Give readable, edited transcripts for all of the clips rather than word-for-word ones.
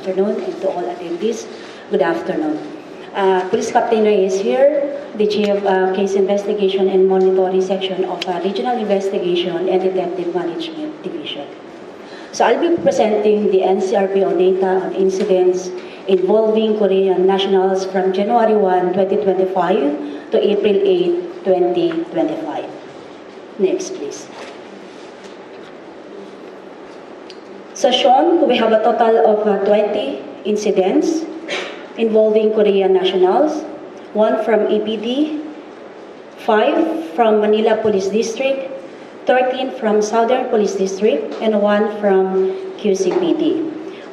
afternoon, and to all attendees, good afternoon. Police Captain Ray is here, the Chief of Case Investigation and Monitoring Section of Regional Investigation and Detective Management Division. So I'll be presenting the NCRPO data on incidents involving Korean nationals from January 1, 2025 to April 8, 2025. Next, please. So shown, we have a total of 20 incidents involving Korean nationals, 1 from APD, 5 from Manila Police District, 13 from Southern Police District, and 1 from QCPD,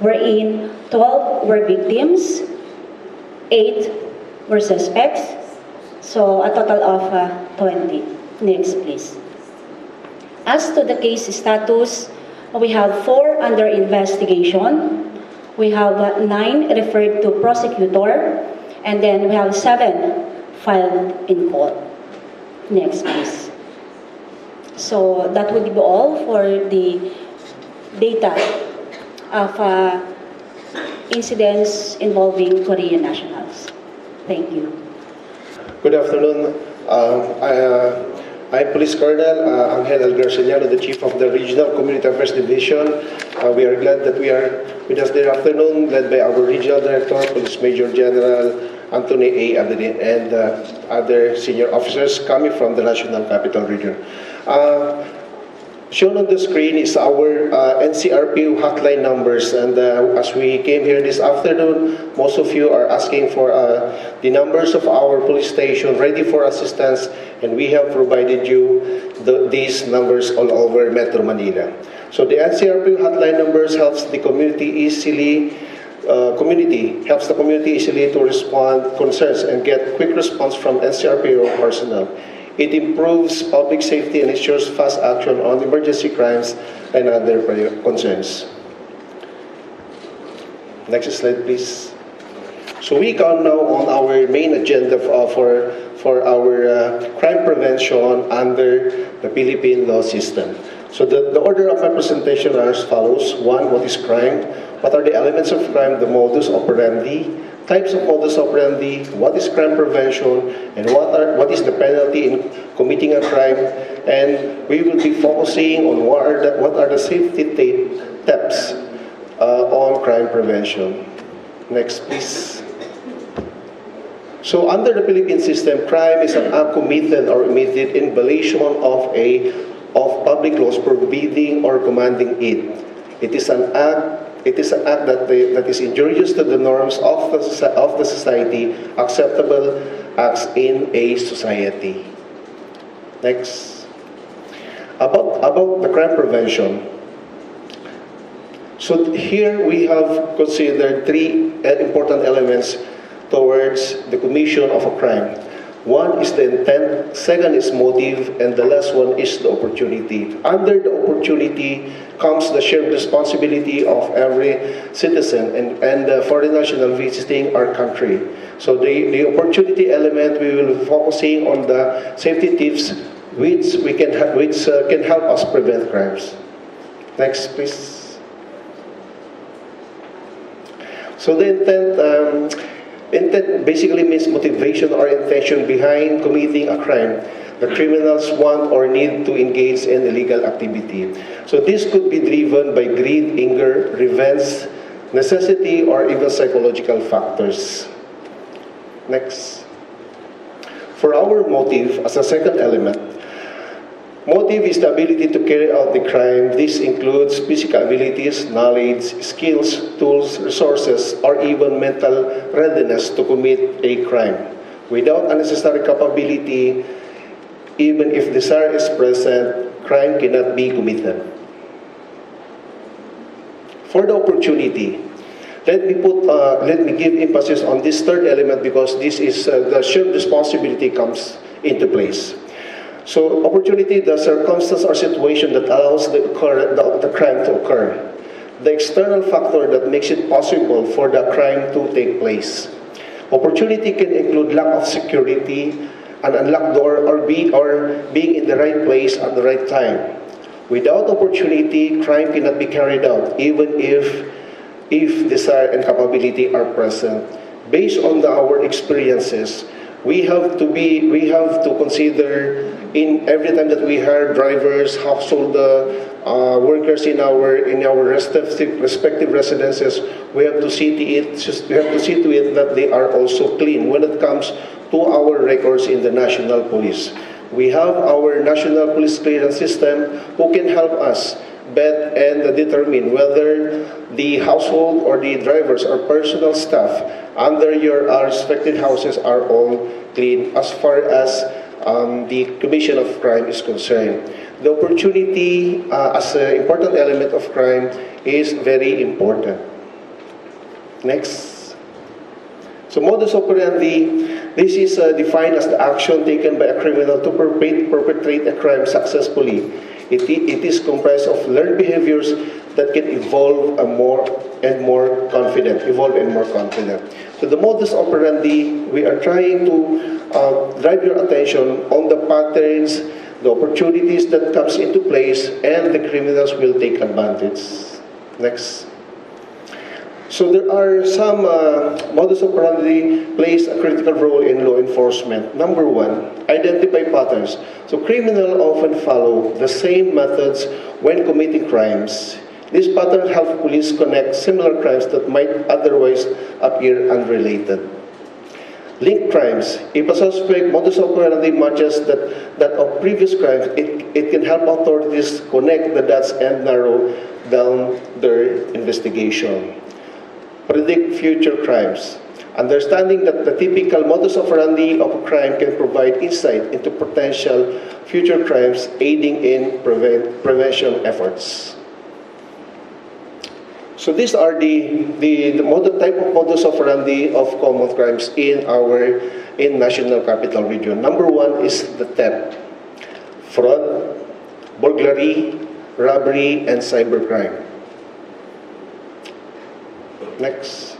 wherein 12 were victims, 8 were suspects, so a total of 20. Next, please. As to the case status, we have 4 under investigation, we have 9 referred to prosecutor, and then we have 7 filed in court. Next, please. So that would be all for the data of incidents involving Korean nationals. Thank you. Good afternoon. I'm Police Colonel Angel Algarciano, the Chief of the Regional Community Affairs Division. We are glad that we are with us this afternoon, led by our Regional Director, Police Major General Anthony A. Adelin, and other senior officers coming from the National Capital Region. Shown on the screen is our NCRPO hotline numbers, and as we came here this afternoon, most of you are asking for the numbers of our police station ready for assistance, and we have provided you these numbers all over Metro Manila. So the NCRPO hotline numbers helps the community easily to respond concerns and get quick response from NCRPO personnel. It improves public safety and ensures fast action on emergency crimes and other concerns. Next slide, please. So we come now on our main agenda for our crime prevention under the Philippine law system. So the order of my presentation are as follows. 1, what is crime? What are the elements of crime? The modus operandi, types of modus operandi, what is crime prevention, and what is the penalty in committing a crime. And we will be focusing on what are the safety tips on crime prevention. Next, please. So under the Philippine system, crime is an act committed or omitted in violation of public laws forbidding or commanding it. It is an act that is injurious to the norms of the society, acceptable acts in a society. Next. About the crime prevention. So here we have considered 3 important elements towards the commission of a crime. 1 is the intent, 2nd is motive, and the last one is the opportunity. Under the opportunity comes the shared responsibility of every citizen and the foreign national visiting our country. So the opportunity element, we will be focusing on the safety tips which can help us prevent crimes. Next, please. So the intent basically means motivation or intention behind committing a crime. The criminals want or need to engage in illegal activity. So this could be driven by greed, anger, revenge, necessity, or even psychological factors. Next. For our motive, as a second element, motive is the ability to carry out the crime. This includes physical abilities, knowledge, skills, tools, resources, or even mental readiness to commit a crime. Without unnecessary capability, even if desire is present, crime cannot be committed. For the opportunity, let me give emphasis on this third element because this is the shared responsibility comes into place. So opportunity, the circumstance or situation that allows the crime to occur. The external factor that makes it possible for the crime to take place. Opportunity can include lack of security, an unlocked door, or being in the right place at the right time. Without opportunity, crime cannot be carried out, even if if desire and capability are present. Based on our experiences, we have to consider in every time that we hire drivers, household workers in our respective residences, we have to see to it that they are also clean when it comes to our records in the National Police. We have our National Police Clearance System who can help us vet and determine whether the household or the drivers or personal staff under your respective houses are all clean as far as the commission of crime is concerned. The opportunity as an important element of crime is very important. Next. So modus operandi, this is defined as the action taken by a criminal to perpetrate a crime successfully. It is comprised of learned behaviors that can evolve more and more confident. So the modus operandi, we are trying to drive your attention on the patterns, the opportunities that comes into place, and the criminals will take advantage. Next. So there are some modus operandi plays a critical role in law enforcement. Number one, identify patterns. So criminals often follow the same methods when committing crimes. This pattern helps police connect similar crimes that might otherwise appear unrelated. Linked crimes. If a suspect modus operandi matches that of previous crimes, it can help authorities connect the dots and narrow down their investigation. Predict future crimes. Understanding that the typical modus operandi of a crime can provide insight into potential future crimes, aiding in prevention efforts. So these are the type of modus operandi of common crimes in National Capital Region. Number one is the theft, fraud, burglary, robbery, and cybercrime. Next.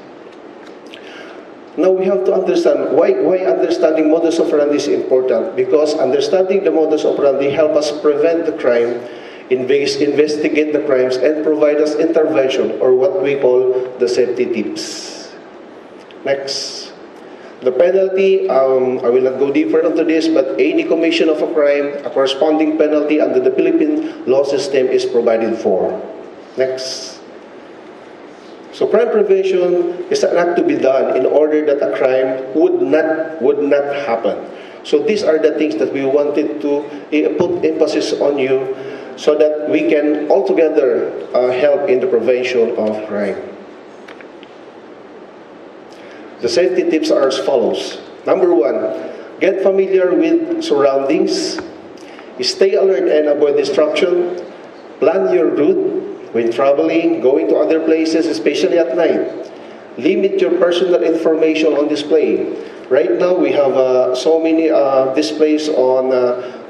Now we have to understand why understanding modus operandi is important. Because understanding the modus operandi help us prevent the crime, investigate the crimes, and provide us intervention, or what we call the safety tips. Next. The penalty, I will not go deeper into this, but any commission of a crime, a corresponding penalty under the Philippine law system is provided for. Next. So crime prevention is an act to be done in order that a crime would not happen. So these are the things that we wanted to put emphasis on you, so that we can altogether help in the prevention of crime. The safety tips are as follows. Number one, get familiar with surroundings. Stay alert and avoid distraction. Plan your route when traveling, going to other places, especially at night. Limit your personal information on display. Right now, we have so many displays on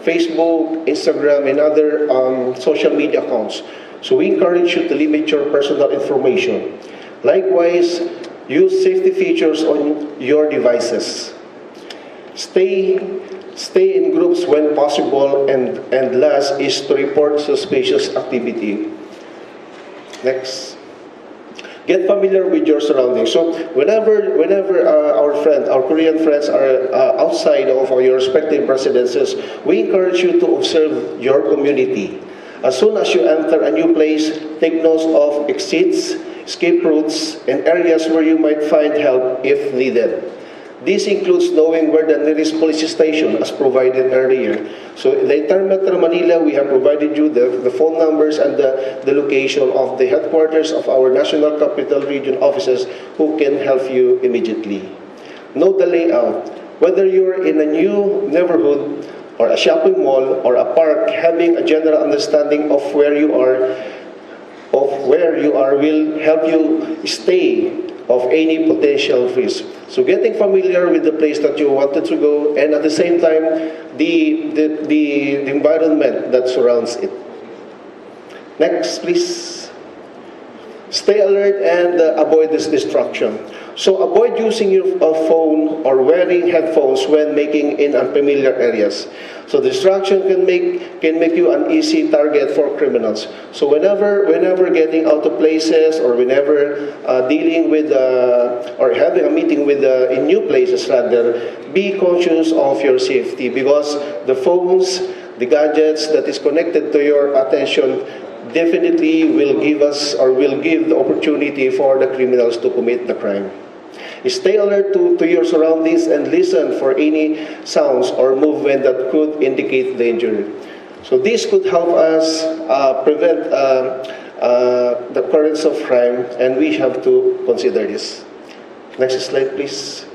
Facebook, Instagram, and other social media accounts. So we encourage you to limit your personal information. Likewise, use safety features on your devices. Stay in groups when possible, and last is to report suspicious activity. Next. Get familiar with your surroundings. So whenever our Korean friends are outside of your respective residences, we encourage you to observe your community. As soon as you enter a new place, take notes of exits, escape routes, and areas where you might find help if needed. This includes knowing where the nearest police station, as provided earlier. So in the entire Metro Manila, we have provided you the phone numbers and the location of the headquarters of our National Capital Region offices who can help you immediately. Note the layout. Whether you're in a new neighborhood or a shopping mall or a park, having a general understanding of where you are will help you stay of any potential risk. So getting familiar with the place that you wanted to go, and at the same time, the environment that surrounds it. Next, please. Stay alert and avoid this distraction. So avoid using your phone or wearing headphones when making in unfamiliar areas. So distraction can make you an easy target for criminals. So whenever getting out of places or whenever dealing with or having a meeting with in new places rather, be conscious of your safety because the phones, the gadgets that is connected to your attention definitely will give us or will give the opportunity for the criminals to commit the crime. Stay alert to your surroundings and listen for any sounds or movement that could indicate danger. So this could help us prevent the occurrence of crime, and we have to consider this. Next slide, please.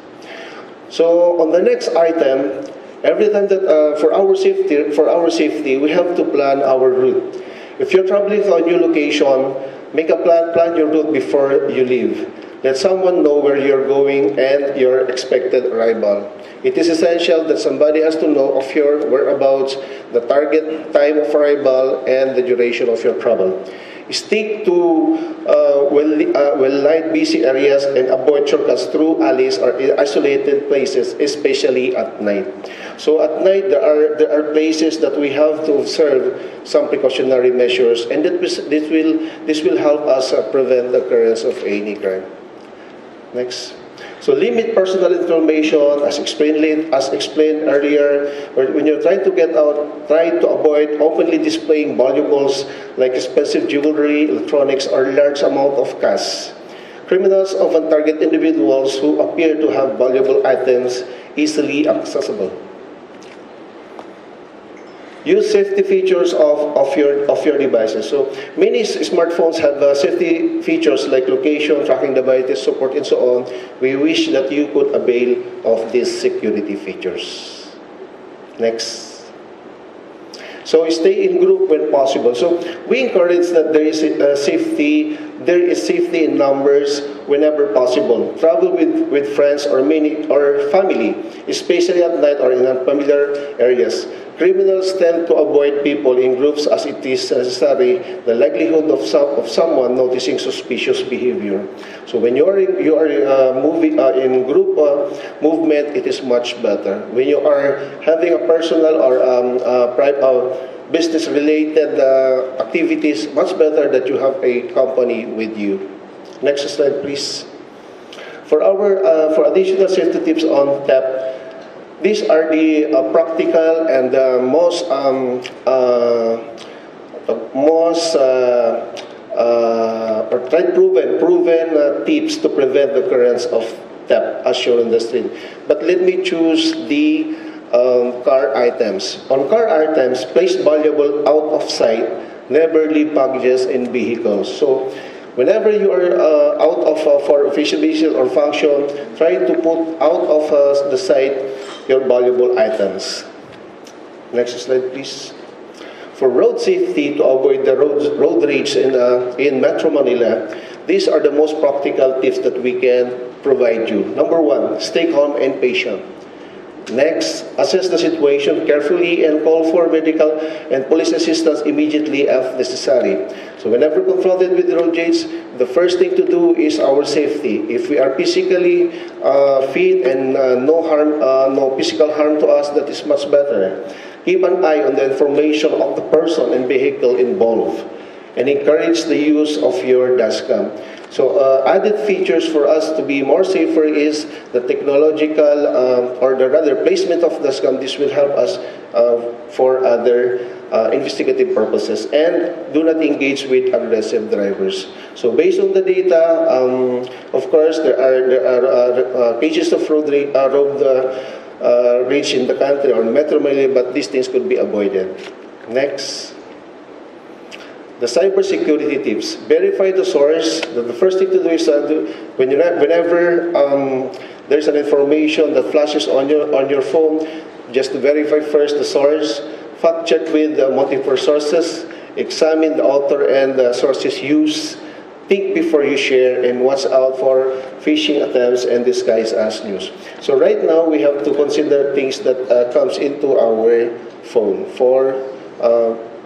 So on the next item, every time that for our safety, we have to plan our route. If you're traveling to a new location, make a plan your route before you leave. Let someone know where you're going and your expected arrival. It is essential that somebody has to know of your whereabouts, the target time of arrival, and the duration of your travel. Stick to well-light, busy areas and avoid shortcuts through alleys or isolated places, especially at night. So at night, there are places that we have to observe some precautionary measures, and this will help us prevent the occurrence of any crime. Next. So limit personal information as explained earlier. When you're trying to get out, try to avoid openly displaying valuables like expensive jewelry, electronics, or large amount of cash. Criminals often target individuals who appear to have valuable items easily accessible. Use safety features of your devices. So many smartphones have safety features like location, tracking devices, support, and so on. We wish that you could avail of these security features. Next. So stay in group when possible. So we encourage that there is safety in numbers whenever possible. Travel with friends or family, especially at night or in unfamiliar areas. Criminals tend to avoid people in groups as it is necessary the likelihood of someone noticing suspicious behavior. So when you are in group movement, it is much better. When you are having a personal or business-related activities, much better that you have a company with you. Next slide, please. For additional safety tips on TAP, these are the practical and most proven tips to prevent the occurrence of theft as shown on the screen. But let me choose the car items. On car items, place valuable out of sight. Never leave packages in vehicles. So whenever you are out of for official business or function, try to put out of the sight your valuable items. Next slide, please. For road safety, to avoid the road rage in Metro Manila, these are the most practical tips that we can provide you. Number one, stay calm and patient. Next, assess the situation carefully and call for medical and police assistance immediately if necessary. So whenever confronted with road rage, the first thing to do is our safety. If we are physically fit and no physical harm to us, that is much better. Keep an eye on the information of the person and vehicle involved, and encourage the use of your dashcam. So added features for us to be more safer is the technological or the rather placement of dashcam. This will help us for other investigative purposes, and do not engage with aggressive drivers. So based on the data, of course there are cases of road rage in the country or Metro Manila, but these things could be avoided. Next. The cybersecurity tips. Verify the source. The first thing to do is whenever there's an information that flashes on your phone, just to verify first the source. Fact check with multiple sources. Examine the author and the sources used. Think before you share, and watch out for phishing attempts and disguise as news. So right now we have to consider things that comes into our phone for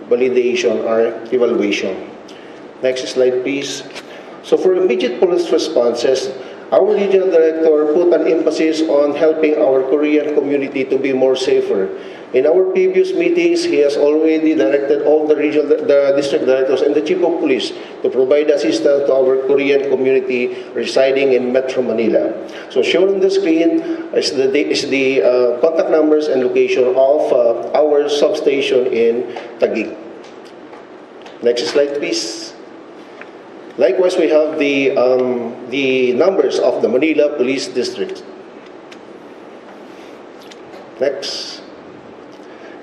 validation or evaluation. Next slide, please. So for immediate police responses, our regional director put an emphasis on helping our Korean community to be more safer. In our previous meetings, he has already directed all the district directors and the chief of police to provide assistance to our Korean community residing in Metro Manila. So shown on the screen is the contact numbers and location of our substation in Taguig. Next slide, please. Likewise, we have the numbers of the Manila Police District. Next.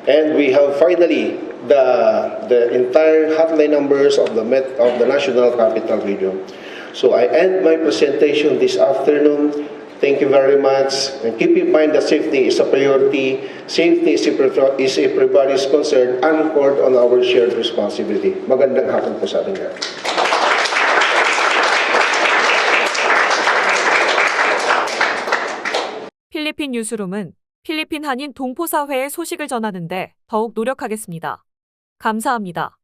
And we have finally the entire hotline numbers of the National Capital Region. So I end my presentation this afternoon. Thank you very much. And keep in mind that safety is a priority. Safety is everybody's concern, anchored on our shared responsibility. Magandang hapon po sa ating lahat. 필리핀 뉴스룸은 필리핀 한인 동포사회의 소식을 전하는데 더욱 노력하겠습니다. 감사합니다.